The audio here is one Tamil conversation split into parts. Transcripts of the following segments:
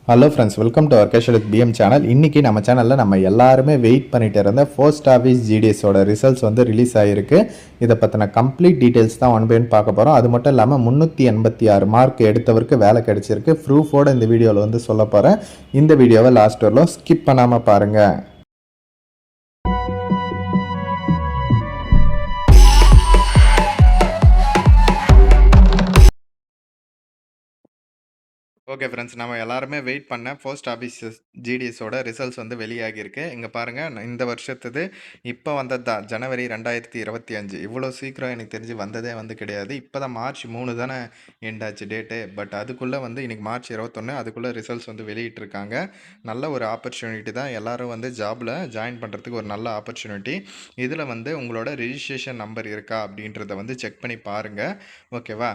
ஹலோ ஃப்ரெண்ட்ஸ், வெல்கம் டு வர்க்கேஷல் வித் பிஎம் சேனல். இன்றைக்கி நம்ம சேனலில் நம்ம எல்லாருமே வெயிட் பண்ணிட்டு இருந்த போஸ்ட் ஆஃபீஸ் ஜிடிஎஸோட ரிசல்ட்ஸ் வந்து ரிலீஸ் ஆகிருக்கு. இதை பற்றின கம்ப்ளீட் டீட்டெயில்ஸ் தான் ஒன் பை ஒன் பார்க்க போகிறோம். அது மட்டும் இல்லாமல் 386 மார்க் எடுத்தவருக்கு வேலை கிடைச்சிருக்கு. ப்ரூஃபோட இந்த வீடியோவில் வந்து சொல்ல போகிறேன். இந்த வீடியோவை லாஸ்ட் வரலும் ஸ்கிப் பண்ணாமல் பாருங்கள். ஓகே ஃப்ரெண்ட்ஸ், நம்ம எல்லாருமே வெயிட் பண்ண போஸ்ட் ஆஃபீஸ் ஜிடிஎஸோட ரிசல்ட்ஸ் வந்து வெளியாகியிருக்கு. இங்கே பாருங்கள், இந்த வருஷத்துது இப்போ வந்தது தான் ஜனவரி 2025. இவ்வளோ சீக்கிரம் எனக்கு தெரிஞ்சு வந்ததே வந்து கிடையாது. இப்போ தான் மார்ச் 3 தானே எண்டாச்சு டேட்டு. பட் அதுக்குள்ளே வந்து இன்றைக்கி மார்ச் 21, அதுக்குள்ளே ரிசல்ட்ஸ் வந்து வெளியிட்டிருக்காங்க. நல்ல ஒரு ஆப்பர்ச்சுனிட்டி தான். எல்லோரும் வந்து ஜாபில் ஜாயின் பண்ணுறதுக்கு ஒரு நல்ல ஆப்பர்ச்சுனிட்டி. இதில் வந்து உங்களோட ரிஜிஸ்ட்ரேஷன் நம்பர் இருக்கா அப்படின்றத வந்து செக் பண்ணி பாருங்கள். ஓகேவா?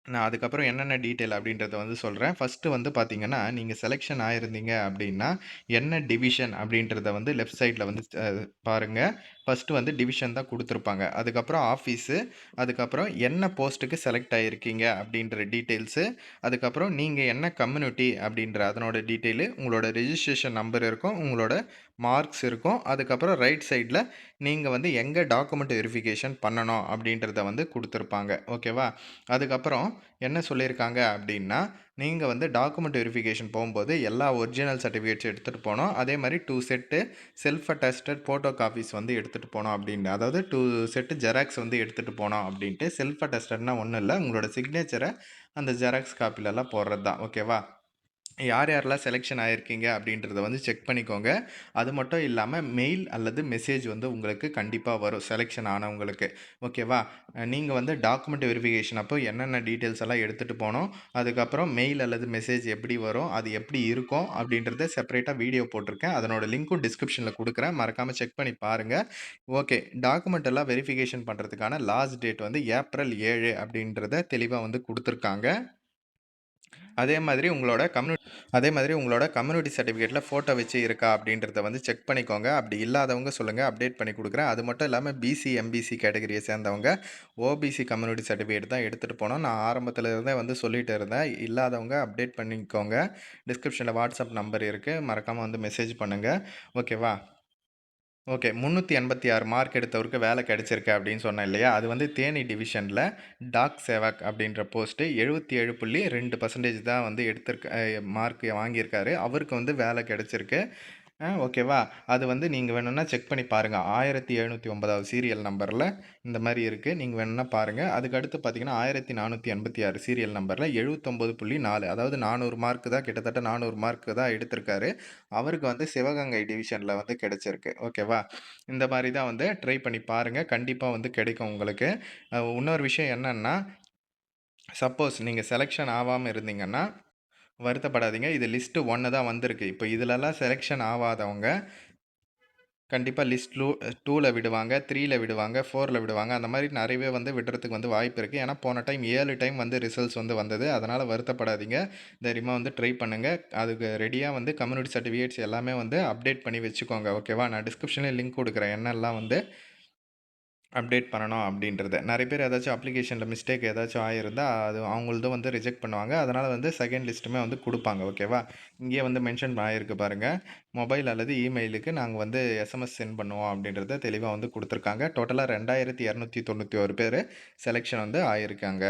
நான் அதுக்கப்புறம் என்னென்ன டீட்டெயில் அப்படின்றத வந்து சொல்கிறேன். ஃபஸ்ட்டு வந்து பார்த்தீங்கன்னா, நீங்கள் செலெக்ஷன் ஆயிருந்தீங்க அப்படின்னா, என்ன டிவிஷன் அப்படின்றத வந்து லெஃப்ட் சைடில் வந்து பாருங்கள். ஃபஸ்ட்டு வந்து டிவிஷன் தான் கொடுத்துருப்பாங்க. அதுக்கப்புறம் ஆஃபீஸு, அதுக்கப்புறம் என்ன போஸ்ட்டுக்கு செலக்ட் ஆகிருக்கீங்க அப்படின்ற டீட்டெயில்ஸு, அதுக்கப்புறம் நீங்கள் என்ன கம்யூனிட்டி அப்படின்ற அதனோட டீட்டெயிலு, உங்களோட ரிஜிஸ்ட்ரேஷன் நம்பர் இருக்கும், உங்களோட மார்க்ஸ் இருக்கும். அதுக்கப்புறம் ரைட் சைடில் நீங்கள் வந்து எங்கே டாக்குமெண்ட் வெரிஃபிகேஷன் பண்ணணும் அப்படின்றத வந்து கொடுத்துருப்பாங்க. ஓகேவா? அதுக்கப்புறம் என்ன சொல்லியிருக்காங்க அப்படின்னா, நீங்கள் வந்து டாக்குமெண்ட் வெரிஃபிகேஷன் போகும்போது எல்லா ஒரிஜினல் சர்டிஃபிகேட்ஸ் எடுத்துகிட்டு போகணும். அதே மாதிரி 2 set self attested photo copies வந்து எடுத்துகிட்டு போனோம் அப்படின்ட்டு, அதாவது 2 செட்டு ஜெராக்ஸ் வந்து எடுத்துகிட்டு போனோம் அப்படின்ட்டு. செல்ஃப் அட்டஸ்டட்னா ஒன்றும் இல்லை, உங்களோட சிக்னேச்சரை அந்த ஜெராக்ஸ் காப்பிலெல்லாம் போடுறது தான். ஓகேவா? யார் யாரெல்லாம் செலெக்ஷன் ஆகிருக்கீங்க அப்படின்றத வந்து செக் பண்ணிக்கோங்க. அது மட்டும் இல்லாமல் மெயில் அல்லது மெசேஜ் வந்து உங்களுக்கு கண்டிப்பாக வரும் செலெக்ஷன் ஆனவங்களுக்கு. ஓகேவா? நீங்கள் வந்து டாக்குமெண்ட் வெரிஃபிகேஷன் அப்போ என்னென்ன டீட்டெயில்ஸ் எல்லாம் எடுத்துகிட்டு போகணும், அதுக்கப்புறம் மெயில் அல்லது மெசேஜ் எப்படி வரும், அது எப்படி இருக்கும் அப்படின்றத செப்பரேட்டாக வீடியோ போட்டிருக்கேன். அதனோட லிங்க்கும் டிஸ்கிரிப்ஷனில் கொடுக்குறேன், மறக்காமல் செக் பண்ணி பாருங்கள். ஓகே, டாக்குமெண்ட் எல்லாம் வெரிஃபிகேஷன் பண்ணுறதுக்கான லாஸ்ட் டேட் வந்து ஏப்ரல் 7 அப்படின்றத தெளிவாக வந்து கொடுத்துருக்காங்க. அதே மாதிரி உங்களோட கம்யூனிட்டி சர்டிஃபிகேட்டில் ஃபோட்டோ வச்சு இருக்கா அப்படின்றத வந்து செக் பண்ணிக்கோங்க. அப்படி இல்லாதவங்க சொல்லுங்கள், அப்டேட் பண்ணி கொடுக்குறேன். அது மட்டும் இல்லாமல் பிசி, எம்பிசி கேட்டகரியை சேர்ந்தவங்க ஓபிசி கம்யூனிட்டி சர்டிஃபிகேட் தான் எடுத்துகிட்டு போனோம். நான் ஆரம்பத்தில் இருந்தே வந்து சொல்லிட்டு இருந்தேன். இல்லாதவங்க அப்டேட் பண்ணிக்கோங்க. டிஸ்கிரிப்ஷனில் வாட்ஸ்அப் நம்பர் இருக்குது, மறக்காமல் வந்து மெசேஜ் பண்ணுங்கள். ஓகேவா? ஓகே, 386 மார்க் எடுத்தவருக்கு வேலை கிடைச்சிருக்கு அப்படின்னு சொன்னேன் இல்லையா? அது வந்து தேனி டிவிஷனில் டாக் சேவக் அப்படின்ற போஸ்ட்டு 77.2% தான் வந்து மார்க் வாங்கியிருக்காரு. அவருக்கு வந்து வேலை கிடைச்சிருக்கு. ஓகேவா? அது வந்து நீங்கள் வேணும்னா செக் பண்ணி பாருங்கள். 1709வது சீரியல் நம்பரில் இந்த மாதிரி இருக்குது. நீங்கள் வேணும்னா பாருங்கள். அதுக்கு அடுத்து பார்த்தீங்கன்னா 1486 சீரியல் நம்பரில் 79.4, அதாவது 400 மார்க்கு தான், கிட்டத்தட்ட 400 மார்க்கு தான் எடுத்திருக்காரு. அவருக்கு வந்து சிவகங்கை டிவிஷனில் வந்து கிடைச்சிருக்கு. ஓகேவா? இந்த மாதிரி தான் வந்து ட்ரை பண்ணி பாருங்கள். கண்டிப்பாக வந்து கிடைக்கும் உங்களுக்கு. இன்னொரு விஷயம் என்னென்னா, சப்போஸ் நீங்கள் செலெக்ஷன் ஆகாமல் இருந்தீங்கன்னா வருத்தப்படாதீங்க. இது லிஸ்ட்டு 1 தான் வந்திருக்கு. இப்போ இதிலலாம் செலெக்ஷன் ஆகாதவங்க கண்டிப்பாக லிஸ்ட் 2ல விடுவாங்க, 3ல விடுவாங்க, 4ல விடுவாங்க. அந்த மாதிரி நிறையவே வந்து விடுறதுக்கு வந்து வாய்ப்பு இருக்குது. ஏன்னா போன டைம் 7 டைம் வந்து ரிசல்ட்ஸ் வந்து வந்தது. அதனால் வருத்தப்படாதீங்க. தைரியமாக வந்து ட்ரை பண்ணுங்கள். அதுக்கு ரெடியாக வந்து கம்யூனிட்டி சர்டிஃபிகேட்ஸ் எல்லாமே வந்து அப்டேட் பண்ணி வச்சுக்கோங்க. ஓகேவா? நான் டிஸ்கிரிப்ஷனில் லிங்க் கொடுக்குறேன், என்னெல்லாம் வந்து அப்டேட் பண்ணணும் அப்படின்றது. நிறைய பேர் ஏதாச்சும் அப்ளிகேஷனில் மிஸ்டேக் ஏதாச்சும் ஆகிருந்தா அது அவங்களதும் வந்து ரிஜெக்ட் பண்ணுவாங்க. அதனால் வந்து செகண்ட் லிஸ்ட்டுமே வந்து கொடுப்பாங்க. ஓகேவா? இங்கேயே வந்து மென்ஷன் ஆகிருக்கு பாருங்கள். மொபைல் அல்லது இமெயிலுக்கு நாங்கள் வந்து எஸ்எம்எஸ் சென்ட் பண்ணுவோம் அப்படின்றத தெளிவாக வந்து கொடுத்துருக்காங்க. டோட்டலாக 2291 பேர் செலெக்ஷன் வந்து ஆகியிருக்காங்க.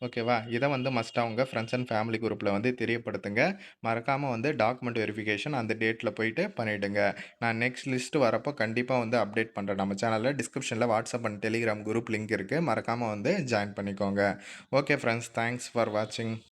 ஓகேவா? இதை வந்து மஸ்ட்டாக உங்கள் ஃப்ரெண்ட்ஸ் அண்ட் ஃபேமிலி குரூப்பில் வந்து தெரியப்படுத்துங்க. மறக்காமல் வந்து டாக்குமெண்ட் வெரிஃபிகேஷன் அந்த டேட்டில் போயிட்டு பண்ணிவிடுங்க. நான் நெக்ஸ்ட் லிஸ்ட்டு வரப்போ கண்டிப்பாக வந்து அப்டேட் பண்ணுறேன். நம்ம சேனலில் டிஸ்கிரிப்ஷனில் WhatsApp and Telegram group link இருக்குது, மறக்காமல் வந்து ஜாயின் பண்ணிக்கோங்க. ஓகே ஃப்ரெண்ட்ஸ், தேங்க்ஸ் ஃபார் வாட்சிங்.